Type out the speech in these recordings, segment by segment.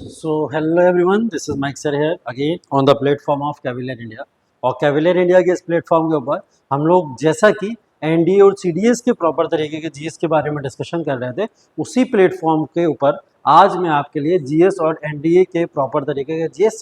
So hello everyone, this is Mike sir here again on the platform of Cavalier India। और cavalier India के इस platform के ऊपर हम लोग जैसा कि एनडीए और सीडीएस के प्रॉपर तरीके के जीएस के बारे में डिस्कशन कर रहे थे, उसी प्लेटफॉर्म के ऊपर आज मैं आपके लिए जीएस और एनडीए के प्रॉपर तरीके के जीएस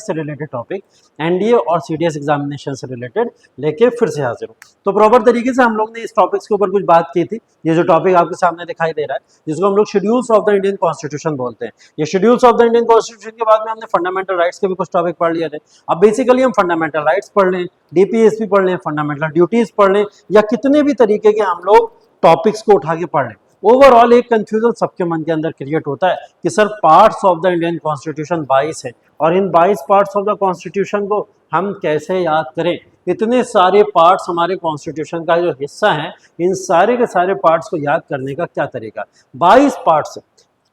से रिलेटेड टॉपिक, एनडीए और सीडीएस एग्जामिनेशन से रिलेटेड लेके फिर से हाजिर हूँ। तो प्रॉपर तरीके से हम लोग ने इस टॉपिक्स के ऊपर कुछ बात की थी। ये जो टॉपिक आपके सामने दिखाई दे रहा है, जिसको हम लोग schedules of the Indian constitution बोलते हैं। ये schedules of the Indian constitution के बाद में हमने फंडामेंटल राइट्स के भी कुछ टॉपिक पढ़ लिए थे। अब बेसिकली हम फंडामेंटल राइट्स पढ़ लें, डीपीएसपी पढ़ लें, फंडामेंटल ड्यूटीज पढ़ लें, या कितने भी तरीके के हम लोग टॉपिक्स को उठा के पढ़ लें, ओवरऑल एक कंफ्यूजन सबके मन के अंदर क्रिएट होता है कि sir parts of the Indian constitution 22 है और इन 22 पार्ट्स ऑफ द कॉन्स्टिट्यूशन को हम कैसे याद करें। इतने सारे पार्ट्स हमारे कॉन्स्टिट्यूशन का जो हिस्सा है, इन सारे के सारे पार्ट्स को याद करने का क्या तरीका। 22 पार्ट्स,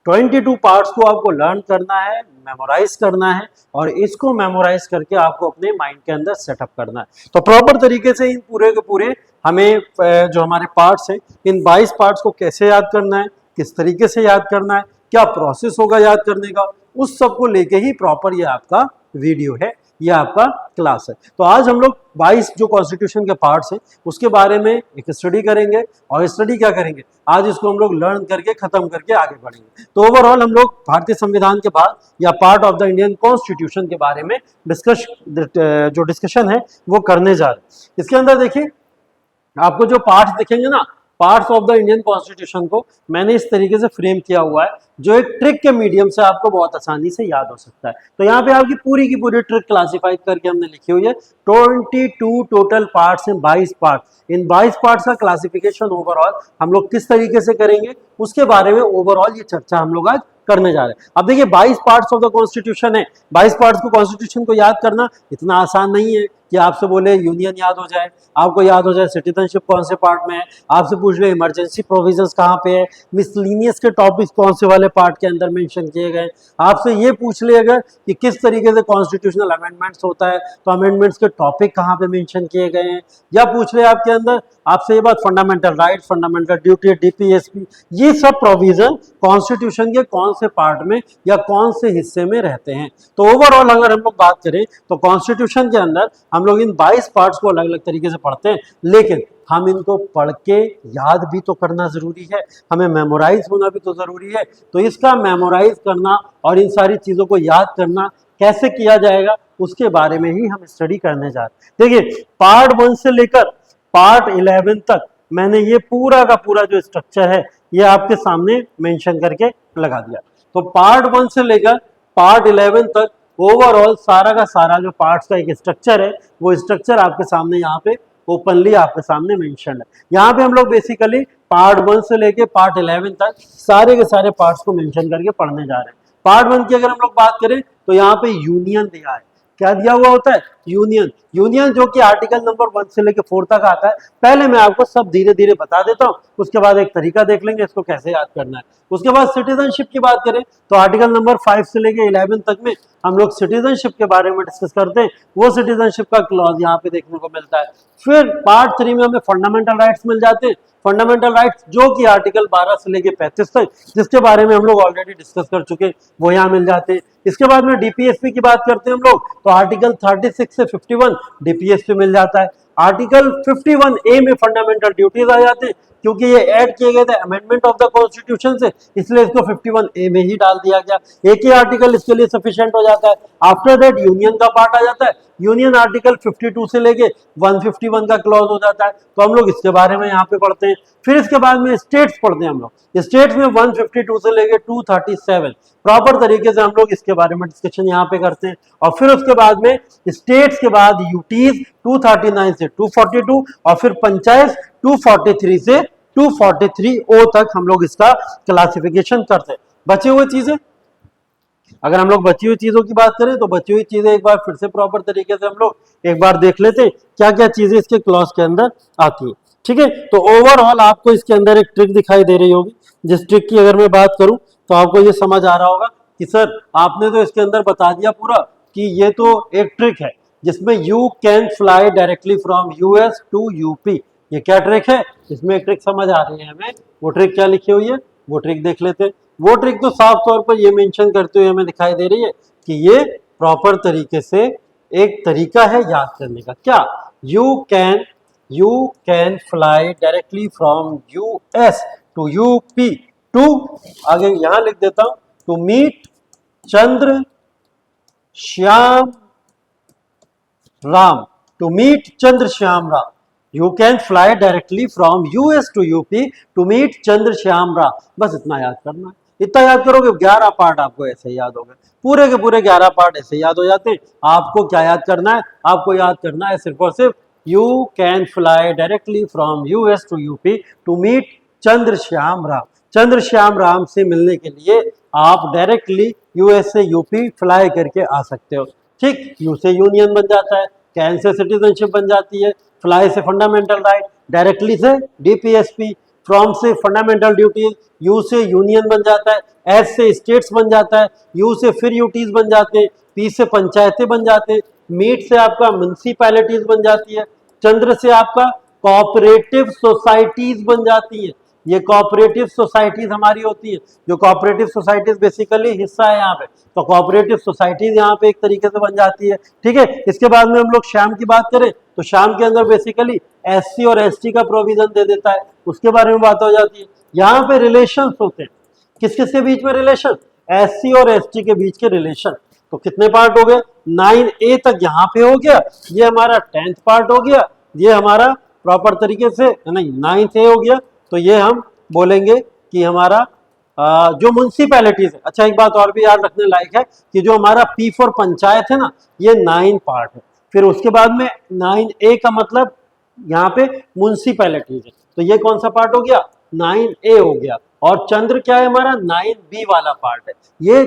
22 पार्ट्स को आपको लर्न करना है, मेमोराइज करना है, और इसको मेमोराइज करके आपको अपने माइंड के अंदर सेटअप करना है। तो प्रॉपर तरीके से इन पूरे के पूरे हमें जो हमारे पार्ट्स हैं, इन 22 पार्ट्स को कैसे याद करना है, किस तरीके से याद करना है, क्या प्रोसेस होगा याद करने का, उस सब को लेके ही प्रॉपर ये आपका वीडियो है, ये आपका क्लास है। तो आज हम लोग 22 जो कॉन्स्टिट्यूशन के पार्ट्स हैं उसके बारे में एक स्टडी करेंगे, और स्टडी क्या करेंगे, आज इसको हम लोग लर्न करके खत्म करके आगे बढ़ेंगे। तो ओवरऑल हम लोग भारतीय संविधान के बाद या part of the Indian constitution के बारे में जो डिस्कशन है वो करने जा रहे हैं। इसके अंदर देखिए आपको जो पार्ट्स दिखेंगे ना, parts of the Indian constitution को मैंने इस तरीके से फ्रेम किया हुआ है जो एक ट्रिक के मीडियम से आपको बहुत आसानी से याद हो सकता है। तो यहाँ पे आपकी पूरी की पूरी ट्रिक क्लासिफाई करके हमने लिखी हुई है। 22 टोटल पार्ट्स हैं, 22 पार्ट। इन 22 पार्ट्स का क्लासिफिकेशन ओवरऑल हम लोग किस तरीके से करेंगे उसके बारे में ओवरऑल ये चर्चा हम लोग आज करने जा रहे हैं। अब देखिए 22 पार्ट्स ऑफ द कॉन्स्टिट्यूशन है, 22 पार्ट्स को कॉन्स्टिट्यूशन को याद करना इतना आसान नहीं है कि आपसे बोले यूनियन याद हो जाए, आपको याद हो जाए सिटीजनशिप कौन से पार्ट में है, आपसे पूछ ले इमरजेंसी प्रोविजंस कहाँ पे है, मिसलिनियस के टॉपिक्स कौन से वाले पार्ट के अंदर मेंशन किए गए, आपसे ये पूछ लिएगा कि किस तरीके से कॉन्स्टिट्यूशनल अमेंडमेंट्स होता है तो अमेंडमेंट्स के टॉपिक कहाँ पे मेंशन किए गए हैं, या पूछ ले आपके अंदर आपसे ये बात fundamental right, fundamental duty, DPSP, ये सब प्रोविजन कॉन्स्टिट्यूशन के कौन से पार्ट में या कौन से हिस्से में रहते हैं। तो ओवरऑल अगर हम लोग बात करें तो कॉन्स्टिट्यूशन के अंदर हम लोग इन 22 पार्ट्स को अलग अलग तरीके से पढ़ते हैं, लेकिन हम इनको पढ़ के याद भी तो करना जरूरी है, हमें मेमोराइज होना भी तो जरूरी है। तो इसका मेमोराइज करना और इन सारी चीजों को याद करना कैसे किया जाएगा उसके बारे में ही हम स्टडी करने जा रहे हैं। देखिए पार्ट 1 से लेकर पार्ट 11 तक मैंने ये पूरा का पूरा जो स्ट्रक्चर है ये आपके सामने मेंशन करके लगा दिया। तो पार्ट 1 से लेकर पार्ट 11 तक ओवरऑल सारा का सारा जो पार्ट्स का एक स्ट्रक्चर है वो स्ट्रक्चर आपके सामने यहाँ पे ओपनली आपके सामने मेंशन है। यहाँ पे हम लोग बेसिकली पार्ट 1 से लेके पार्ट 11 तक सारे के सारे पार्ट्स को मेंशन करके पढ़ने जा रहे हैं। पार्ट 1 की अगर हम लोग बात करें तो यहाँ पे यूनियन दिया है। क्या दिया हुआ होता है? यूनियन। यूनियन जो कि आर्टिकल नंबर 1 से लेकर 4 तक आता है। पहले मैं आपको सब धीरे धीरे बता देता हूँ, उसके बाद एक तरीका देख लेंगे इसको कैसे याद करना है। उसके बाद सिटीजनशिप की बात करें तो आर्टिकल नंबर 5 से लेकर 11 तक में हम लोग सिटीजनशिप के बारे में डिस्कस करते हैं। वो सिटीजनशिप का क्लॉज यहाँ पे देखने को मिलता है। फिर पार्ट 3 में हमें फंडामेंटल राइट्स मिल जाते हैं। फंडामेंटल राइट्स जो कि आर्टिकल 12 से लेकर 35 तक, जिसके बारे में हम लोग ऑलरेडी डिस्कस कर चुके, वो यहाँ मिल जाते हैं। इसके बाद में डीपीएसपी की बात करते हैं हम लोग तो आर्टिकल 36 से 51 डीपीएसपी मिल जाता है। आर्टिकल 51A में फंडामेंटल ड्यूटीज आ जाते हैं, क्योंकि ये ऐड किए गए थे अमेंडमेंट ऑफ द कॉन्स्टिट्यूशन से, इसलिए इसको 51A में ही डाल दिया गया। एक ही आर्टिकल इसके लिए सफिशिएंट हो जाता है। आफ्टर दैट यूनियन का पार्ट आ जाता है। यूनियन आर्टिकल 52 से लेके 151 का क्लॉज हो जाता है, तो हम लोग इसके बारे में यहाँ पे पढ़ते हैं। फिर इसके बाद में स्टेट्स पढ़ते हैं हम लोग। स्टेट्स में 152 से लेके 237 प्रॉपर तरीके से हम लोग इसके बारे में डिस्कशन यहाँ पे करते हैं। और फिर उसके बाद में स्टेट्स के बाद यूटीज 239 से 242 और फिर पंचायत 243 से 243O तक हम लोग इसका क्लासिफिकेशन करते हैं। बचे हुए चीजें, अगर हम लोग बची हुई चीजों की बात करें तो बची हुई चीजें एक बार फिर से प्रॉपर तरीके से हम लोग एक बार देख लेते हैं क्या क्या चीजें इसके क्लॉज के अंदर आती है। ठीक है, तो ओवरऑल आपको इसके अंदर एक ट्रिक दिखाई दे रही होगी, जिस ट्रिक की अगर मैं बात करूं तो आपको ये समझ आ रहा होगा कि सर आपने तो इसके अंदर बता दिया पूरा कि ये तो एक ट्रिक है जिसमें you can fly directly from US to UP. ये क्या ट्रिक है? इसमें एक ट्रिक समझ आ रही है हमें। वो ट्रिक क्या लिखी हुई है? वो ट्रिक देख लेते हैं। वो ट्रिक तो साफ तौर पर ये मेंशन करते हुए हमें दिखाई दे रही है कि ये प्रॉपर तरीके से एक तरीका है याद करने का। क्या? You can fly directly from US to UP to, आगे यहां लिख देता हूं, to meet Chandra Shyam Ram, to meet Chandra Shyam Ram. You can fly directly from US to UP to meet Chandra Shyam Ram. बस इतना याद करना है। इतना याद करोगे 11 पार्ट आपको ऐसे याद हो गए, पूरे के पूरे 11 पार्ट ऐसे याद हो जाते हैं। आपको क्या याद करना है? आपको याद करना है सिर्फ और सिर्फ you can fly directly from US to UP to meet Chandra Shyam Ram. Chandra Shyam Ram से मिलने के लिए आप डायरेक्टली यूएस से यूपी फ्लाई करके आ सकते हो। ठीक, यू से यूनियन बन जाता है, कैन से सिटीजनशिप बन जाती है, फ्लाई से फंडामेंटल राइट, डायरेक्टली से डीपीएसपी, फ्रॉम से फंडामेंटल ड्यूटीज, यू से यूनियन बन जाता है, एस से स्टेट्स बन जाता है, यू से फिर यूटीज बन जाते हैं, पी से पंचायतें बन जाते हैं, मीट से आपका म्युनिसिपैलिटीज बन जाती है, चंद्र से आपका कोऑपरेटिव सोसाइटीज बन जाती है। ये कोऑपरेटिव सोसाइटीज हमारी होती है, जो कोऑपरेटिव सोसाइटीज बेसिकली हिस्सा है यहाँ पे, तो कोऑपरेटिव सोसाइटीज यहाँ पे एक तरीके से बन जाती है। ठीक है, इसके बाद में हम लोग शाम की बात करें तो शाम के अंदर बेसिकली एससी और एसटी का प्रोविजन दे देता है, उसके बारे में बात हो जाती है। यहाँ पे रिलेशन होते हैं, किस किस के बीच में रिलेशन? एससी और एसटी के बीच के रिलेशन। तो कितने पार्ट हो गए? 9A तक यहाँ पे हो गया, ये हमारा 10th पार्ट हो गया, ये हमारा प्रॉपर तरीके से नहीं 9th A हो गया। तो ये हम बोलेंगे कि हमारा जो म्युनिसिपैलिटीज है। अच्छा, एक बात और भी याद रखने लायक है कि जो हमारा P फॉर पंचायत है ना, ये 9 पार्ट है। फिर उसके बाद में 9A का मतलब यहाँ पे म्युनिसिपैलिटीज है, तो ये कौन सा पार्ट हो गया? 9A हो गया। और चंद्र क्या है हमारा? 9B वाला पार्ट है। ये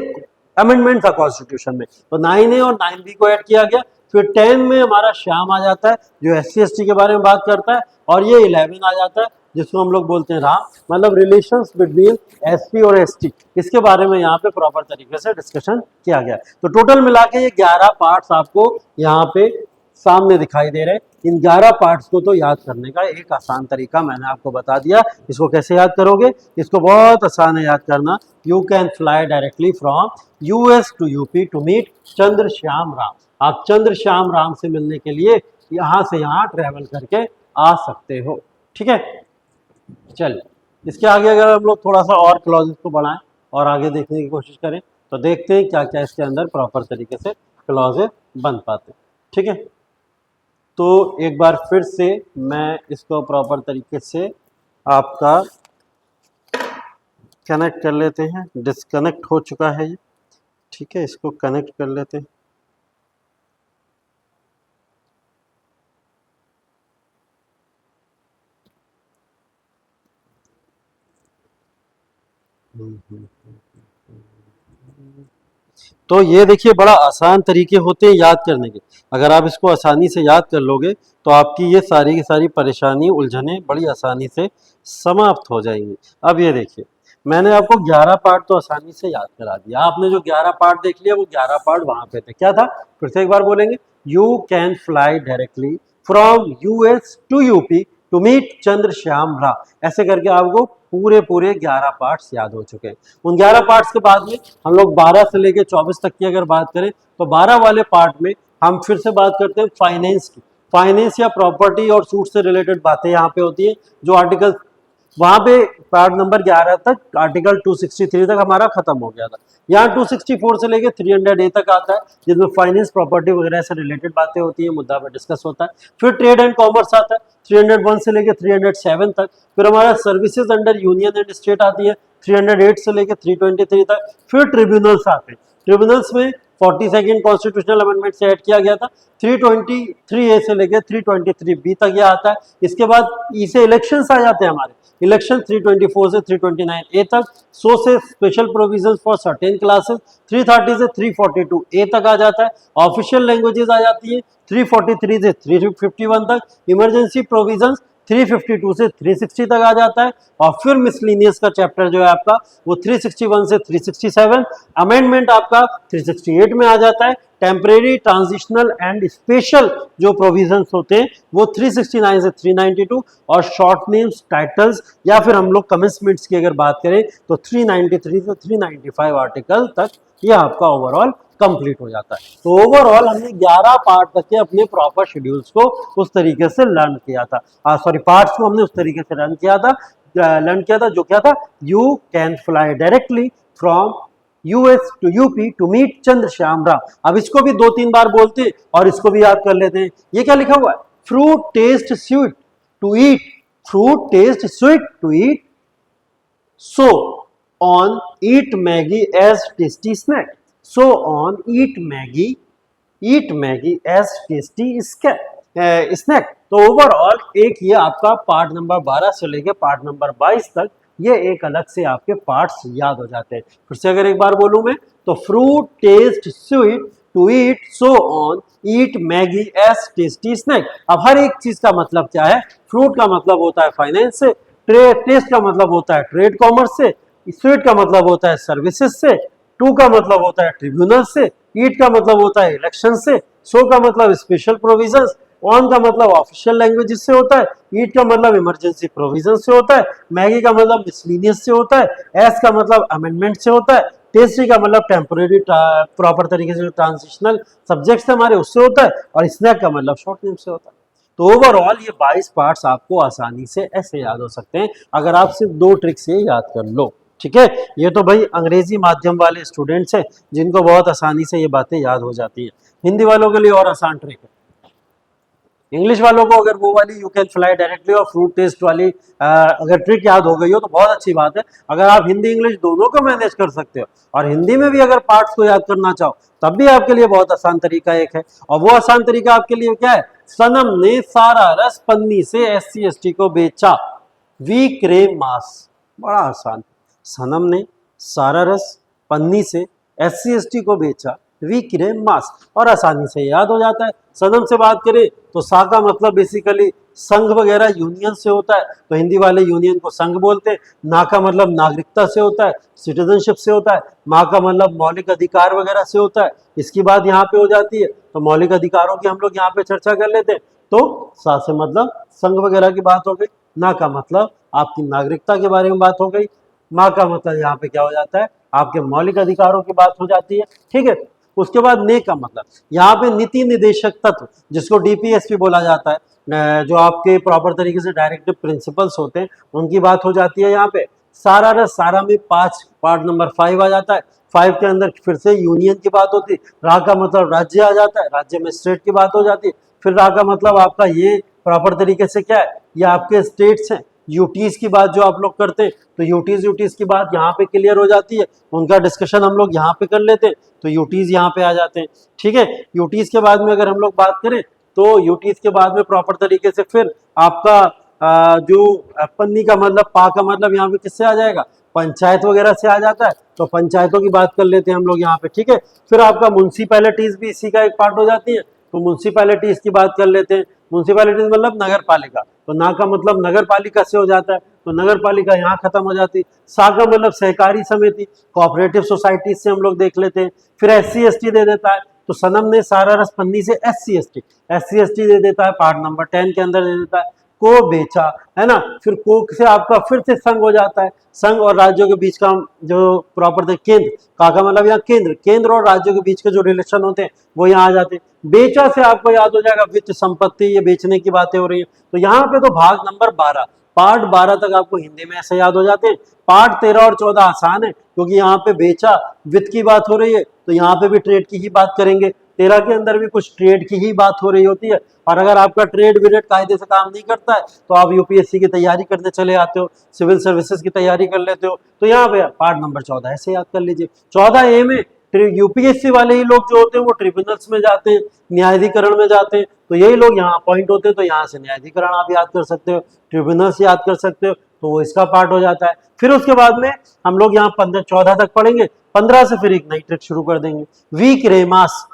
अमेंडमेंट था कॉन्स्टिट्यूशन में, तो 9A और 9B को ऐड किया गया। फिर 10 में हमारा श्याम आ जाता है, जो SC ST के बारे में बात करता है, और ये 11 आ जाता है, जिसको हम लोग बोलते हैं राम, मतलब रिलेशंस बिटवीन एससी और एसटी। इसके बारे में यहाँ पे प्रॉपर तरीके से डिस्कशन किया गया। तो टोटल मिला के ये 11 पार्ट्स आपको यहाँ पे सामने दिखाई दे रहे हैं। इन 11 पार्ट्स को तो याद करने का एक आसान तरीका मैंने आपको बता दिया। इसको कैसे याद करोगे? इसको बहुत आसान है याद करना। You can fly directly from US to UP to meet Chandra Shyam Ram. आप चंद्र श्याम राम से मिलने के लिए यहाँ से यहाँ ट्रेवल करके आ सकते हो। ठीक है, चलिए इसके आगे अगर हम लोग थोड़ा सा और क्लॉजेस को बढ़ाएं और आगे देखने की कोशिश करें तो देखते हैं क्या क्या इसके अंदर प्रॉपर तरीके से क्लॉजेस बन पाते हैं। ठीक है, तो एक बार फिर से मैं इसको प्रॉपर तरीके से आपका कनेक्ट कर लेते हैं। डिस्कनेक्ट हो चुका है ये। ठीक है, इसको कनेक्ट कर लेते हैं। तो ये देखिए बड़ा आसान तरीके होते हैं याद करने के। अगर आप इसको आसानी से याद कर लोगे तो आपकी ये सारी की सारी परेशानी उलझने बड़ी आसानी से समाप्त हो जाएंगी। अब ये देखिए, मैंने आपको 11 पार्ट तो आसानी से याद करा दिया। आपने जो 11 पार्ट देख लिया वो 11 पार्ट वहां पे थे। क्या था? फिर से एक बार बोलेंगे। You can fly directly from US to UP to meet Chandra Shyam Ram. ऐसे करके आपको पूरे पूरे 11 पार्ट्स याद हो चुके हैं। उन 11 पार्ट्स के बाद में हम लोग 12 से लेकर 24 तक की अगर बात करें तो 12 वाले पार्ट में हम फिर से बात करते हैं फाइनेंस की। फाइनेंस या प्रॉपर्टी और सूट से रिलेटेड बातें यहाँ पे होती है। जो आर्टिकल वहां पे पार्ट नंबर 11 तक आर्टिकल 263 तक हमारा खत्म हो गया था। यहाँ 264 से लेके 300A तक आता है, जिसमें फाइनेंस प्रॉपर्टी वगैरह से रिलेटेड बातें होती है, मुद्दा पर डिस्कस होता है। फिर ट्रेड एंड कॉमर्स आता है 301 से लेके 307 तक। फिर हमारा services under union and state आती है 308 से लेके 323 तक। फिर ट्रिब्यूनल्स आते हैं। ट्रिब्यूनल्स में 42nd कॉन्स्टिट्यूशनल अमेंडमेंट से ऐड किया गया था। 323A से लेकर 323B तक यह आता है। इसके बाद ई से इलेक्शंस आ जाते हैं हमारे। इलेक्शन 324 से 329A तक। 100 से special provisions for certain classes 330 से 342A तक आ जाता है। ऑफिशियल लैंग्वेजेस आ जाती है 343 से 351 तक। इमरजेंसी प्रोविजंस 352 से 360 तक आ जाता है। और फिर मिसलिनियस का चैप्टर जो है आपका वो 361 से 367। अमेंडमेंट आपका 368 में आ जाता है। टेम्परेरी, ट्रांजिशनल एंड स्पेशल जो प्रोविजंस होते हैं वो 369 से 392, और शॉर्ट नेम्स, टाइटल्स या फिर हम लोग कमेंसमेंट्स की अगर बात करें तो 393 से 395 आर्टिकल तक ये आपका ओवरऑल कंप्लीट हो जाता है। तो ओवरऑल हमने 11 पार्ट तक के अपने प्रॉपर शेड्यूल्स को उस तरीके से लर्न किया था, पार्ट्स को हमने उस तरीके से लर्न किया था जो क्या था, you can fly directly from US to UP to meet Chandrashyam Rao. अब इसको भी 2-3 बार बोलते और इसको भी याद कर लेते हैं। ये क्या लिखा हुआ है, fruit taste sweet to eat, fruit taste sweet to eat, so on eat Maggie as tasty snack, so on eat Maggie as tasty snack। तो ओवरऑल एक ये आपका पार्ट नंबर 12 से लेके पार्ट नंबर 22 तक ये एक अलग से आपके पार्ट्स याद हो जाते हैं। फिर से अगर एक बार बोलूं मैं तो fruit taste sweet to eat, so on eat Maggi as tasty snack. अब हर एक चीज का मतलब क्या है, फ्रूट का मतलब होता है फाइनेंस से, टेस्ट का मतलब होता है ट्रेड कॉमर्स से, स्वीट का मतलब होता है सर्विसेज से, टू का मतलब होता है ट्रिब्यूनल से, ईट का मतलब होता है इलेक्शन से, सो का मतलब स्पेशल प्रोविजंस, ऑन का मतलब ऑफिशियल लैंग्वेजेस से होता है, ईट का मतलब इमरजेंसी प्रोविजन से होता है, मैगी का मतलब मिसलीनियस से होता है, एस का मतलब अमेंडमेंट से होता है, टेस्टी का मतलब टेम्पोरेरी प्रॉपर तरीके से ट्रांजिशनल सब्जेक्ट्स हमारे उससे होता है, और स्नैक का मतलब शॉर्ट नेम से होता है। तो ओवरऑल ये 22 पार्ट्स आपको आसानी से ऐसे याद हो सकते हैं अगर आप सिर्फ 2 ट्रिक से याद कर लो, ठीक है। ये तो भाई अंग्रेजी माध्यम वाले स्टूडेंट्स हैं जिनको बहुत आसानी से ये बातें याद हो जाती है। हिंदी वालों के लिए और आसान ट्रिक है। इंग्लिश वालों को अगर वो वाली यू कैन फ्लाई डायरेक्टली और फ्रूट टेस्ट वाली अगर ट्रिक याद हो गई हो तो बहुत अच्छी बात है। अगर आप हिंदी इंग्लिश दोनों को मैनेज कर सकते हो और हिंदी में भी अगर पार्ट्स को याद करना चाहो तब भी आपके लिए बहुत आसान तरीका एक है, और वो आसान तरीका आपके लिए क्या है, सनम ने सारा रस पन्नी से SC/ST को बेचा, वी क्रेव मास। बड़ा आसान, सनम ने सारा रस पन्नी से SC/ST को बेचा, वी क्रेव मास, और आसानी से याद हो जाता है। सनम से बात करें तो सा का मतलब बेसिकली संघ वगैरह यूनियन से होता है, तो हिंदी वाले यूनियन को संघ बोलते हैं। ना का मतलब नागरिकता से होता है, सिटीजनशिप से होता है। माँ का मतलब मौलिक अधिकार वगैरह से होता है। इसकी बात यहाँ पे हो जाती है तो मौलिक अधिकारों की हम लोग यहाँ पे चर्चा कर लेते हैं। तो सा से मतलब संघ वगैरह की बात हो गई, ना का मतलब आपकी नागरिकता के बारे में बात हो गई, माँ का मतलब यहाँ पे क्या हो जाता है, आपके मौलिक अधिकारों की बात हो जाती है, ठीक है। उसके बाद ने का मतलब यहाँ पे नीति निदेशक तत्व जिसको DPSP बोला जाता है, जो आपके प्रॉपर तरीके से डायरेक्टिव प्रिंसिपल्स होते हैं उनकी बात हो जाती है। यहाँ पे सारा रस, सारा में 5 पार्ट नंबर 5 आ जाता है। 5 के अंदर फिर से यूनियन की बात होती है। रा का मतलब राज्य आ जाता है, राज्य में स्टेट की बात हो जाती है। फिर रा का मतलब आपका ये प्रॉपर तरीके से क्या है, ये आपके स्टेट्स हैं। यूटीज की बात जो आप लोग करते हैं तो यूटीज की बात यहाँ पे क्लियर हो जाती है, उनका डिस्कशन हम लोग यहाँ पे कर लेते हैं, तो यूटीज यहाँ पे आ जाते हैं, ठीक है। यूटीज के बाद में अगर हम लोग बात करें तो यूटीज के बाद में प्रॉपर तरीके से फिर आपका जो पन्नी का मतलब, पा का मतलब यहाँ पे किससे आ जाएगा, पंचायत वगैरह से आ जाता है, तो पंचायतों की बात कर लेते हैं हम लोग यहाँ पे, ठीक है। फिर आपका म्युनिसिपैलिटीज भी इसी का एक पार्ट हो जाती है, तो म्युनिसिपैलिटीज की बात कर लेते हैं। म्युनिसिपैलिटीज मतलब नगर पालिका, तो ना का मतलब नगर पालिका से हो जाता है, तो नगर पालिका यहाँ खत्म हो जाती है। सा का मतलब सहकारी समिति, कोऑपरेटिव सोसाइटी से हम लोग देख लेते हैं। फिर SC/ST दे देता है, तो सनम ने सारा रस पन्नी से SC/ST दे देता है, पार्ट नंबर 10 के अंदर दे देता है। को बेचा, है ना। फिर को से आपका फिर से संघ हो जाता है, संघ और राज्यों के बीच का जो प्रॉपर केंद्र, का मतलब यहाँ केंद्र और राज्यों के बीच के जो रिलेशन होते हैं वो यहाँ आ जाते हैं। बेचा से आपको याद हो जाएगा वित्त संपत्ति, ये बेचने की बातें हो रही है। तो यहाँ पे तो भाग नंबर 12, पार्ट 12 तक आपको हिंदी में ऐसे याद हो जाते हैं। पार्ट 13 और 14 आसान है क्योंकि यहाँ पे बेचा, वित्त की बात हो रही है, तो यहाँ पे भी ट्रेड की ही बात करेंगे। 13 के अंदर भी कुछ ट्रेड की ही बात हो रही होती है, और अगर आपका ट्रेड विरेड कायदे से काम नहीं करता है तो आप UPSC की तैयारी करने चले आते हो, सिविल सर्विसेज की तैयारी कर लेते हो, तो यहाँ पे पार्ट नंबर 14 ऐसे याद कर लीजिए। 14A में UPSC वाले ही लोग जो होते हैं वो ट्रिब्यूनल्स में जाते हैं, न्यायाधिकरण में जाते हैं, तो यही लोग यहाँ अपॉइंट होते हैं, तो यहाँ से न्यायाधिकरण आप याद कर सकते हो, ट्रिब्यूनल्स याद कर सकते हो, तो वो इसका पार्ट हो जाता है। फिर उसके बाद में हम लोग यहाँ 14 तक पढ़ेंगे, 15 से फिर एक नई ट्रिक शुरू कर देंगे, वीक रेमास।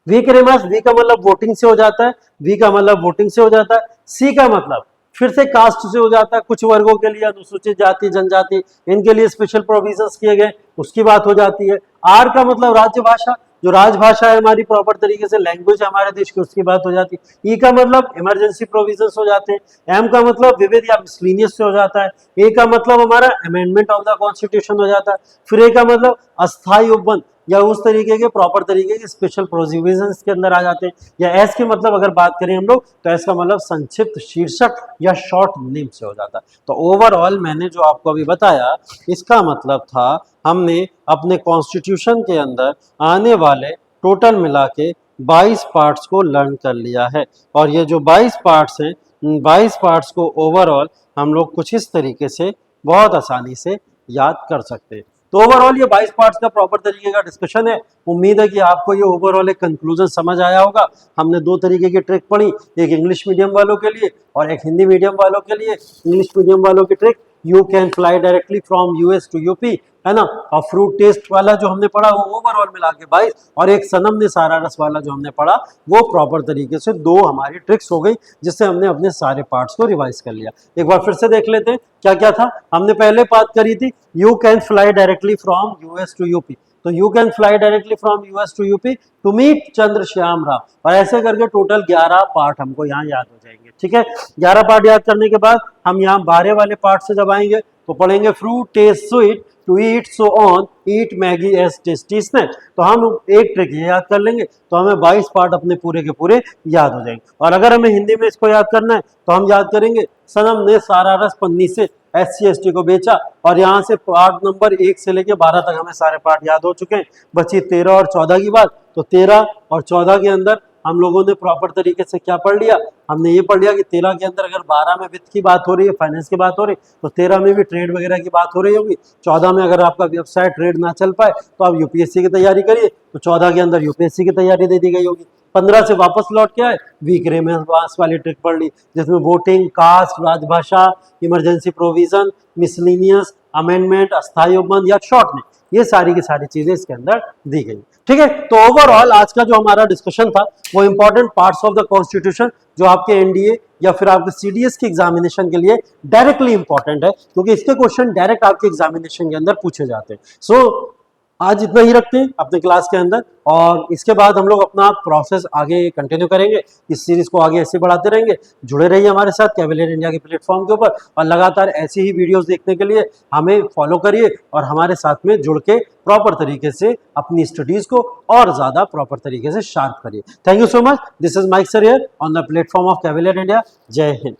वीक रेमास, वी का मतलब वोटिंग से हो जाता है, वी का मतलब वोटिंग से हो जाता है। सी का मतलब फिर से कास्ट से हो जाता है, कुछ वर्गों के लिए, अनुसूचित जाति जनजाति, इनके लिए स्पेशल प्रोविजंस किए गए, उसकी बात हो जाती है। आर का मतलब राज्य भाषा, जो राजभाषा है हमारी प्रॉपर तरीके से लैंग्वेज हमारे देश की, उसकी बात हो जाती है। ई का मतलब इमरजेंसी प्रोविजंस हो जाते हैं। एम का मतलब विविध या मिसलिनियस से हो जाता है। ए का मतलब हमारा अमेंडमेंट ऑफ द कॉन्स्टिट्यूशन हो जाता है। फिर ए का मतलब अस्थायी उपबंध या उस तरीके के प्रॉपर तरीके के स्पेशल प्रोविजंस के अंदर आ जाते हैं। या एस की मतलब अगर बात करें हम लोग तो एस का मतलब संक्षिप्त शीर्षक या शॉर्ट नेम से हो जाता है। तो ओवरऑल मैंने जो आपको अभी बताया इसका मतलब था हमने अपने कॉन्स्टिट्यूशन के अंदर आने वाले टोटल मिला के 22 पार्ट्स को लर्न कर लिया है। और ये जो 22 पार्ट्स हैं 22 पार्ट्स को ओवरऑल हम लोग कुछ इस तरीके से बहुत आसानी से याद कर सकते हैं। तो ओवरऑल ये 22 पार्ट्स का प्रॉपर तरीके का डिस्कशन है। उम्मीद है कि आपको ये ओवरऑल एक कंक्लूजन समझ आया होगा। हमने दो तरीके की ट्रिक पढ़ी, एक इंग्लिश मीडियम वालों के लिए और एक हिंदी मीडियम वालों के लिए। इंग्लिश मीडियम वालों की trick you can fly directly from US to UP, है ना। और फ्रूट टेस्ट वाला जो हमने पढ़ा वो ओवरऑल मिला के 22, और एक सनम ने सारा रस वाला जो हमने पढ़ा वो प्रॉपर तरीके से दो हमारी ट्रिक्स हो गई, जिससे हमने अपने सारे पार्ट्स को रिवाइज कर लिया। एक बार फिर से देख लेते हैं क्या क्या था। हमने पहले बात करी थी you can fly directly from US to UP, तो you can fly directly from US to UP to meet Chandrashyam Rao, और ऐसे करके टोटल 11 पार्ट हमको यहाँ याद हो जाएंगे। ठीक है, 11 पार्ट याद करने के बाद हम यहाँ 12 वाले पार्ट से जब आएंगे तो पढ़ेंगे fruit taste sweet to eat so on eat Maggi as tasty snack. तो हम एक ट्रिक ये याद कर लेंगे तो हमें 22 पार्ट अपने पूरे के पूरे याद हो जाएंगे। और अगर हमें हिंदी में इसको याद करना है तो हम याद करेंगे सनम ने सारा रस पन्नी से SC/ST को बेचा, और यहाँ से पार्ट नंबर 1 से लेके 12 तक हमें सारे पार्ट याद हो चुके हैं। बची 13 और 14 की बात, तो 13 और 14 के अंदर हम लोगों ने प्रॉपर तरीके से क्या पढ़ लिया, हमने ये पढ़ लिया कि 13 के अंदर अगर 12 में वित्त की बात हो रही है, फाइनेंस की बात हो रही है, तो 13 में भी ट्रेड वगैरह की बात हो रही होगी। 14 में अगर आपका व्यवसाय ट्रेड ना चल पाए तो आप यूपीएससी की तैयारी करिए, तो 14 के अंदर यूपीएससी की तैयारी दे दी गई होगी। 15 से वापस लौट के आए, वीक रेमेंस वाली ट्रिक पढ़ ली, जिसमें वोटिंग, कास्ट, राजभाषा, इमरजेंसी प्रोविजन, मिसलिनियस, अमेंडमेंट, अस्थायी उपबंध या शॉर्ट नेम, ये सारी की सारी चीजें इसके अंदर दी गई। ठीक है, तो ओवरऑल आज का जो हमारा डिस्कशन था वो important parts of the constitution जो आपके एनडीए या फिर आपके सीडीएस के एग्जामिनेशन के लिए डायरेक्टली इंपॉर्टेंट है, क्योंकि इसके क्वेश्चन डायरेक्ट आपके एग्जामिनेशन के अंदर पूछे जाते हैं। सो आज इतना ही रखते हैं अपने क्लास के अंदर, और इसके बाद हम लोग अपना प्रोसेस आगे कंटिन्यू करेंगे। इस सीरीज को आगे ऐसे बढ़ाते रहेंगे। जुड़े रहिए हमारे साथ कैविलियर इंडिया के प्लेटफॉर्म के ऊपर, और लगातार ऐसी ही वीडियोस देखने के लिए हमें फॉलो करिए और हमारे साथ में जुड़ के प्रॉपर तरीके से अपनी स्टडीज को और ज्यादा प्रॉपर तरीके से शार्प करिए। Thank you so much. This is Mike sir here on the platform of Cavalier India. जय हिंद।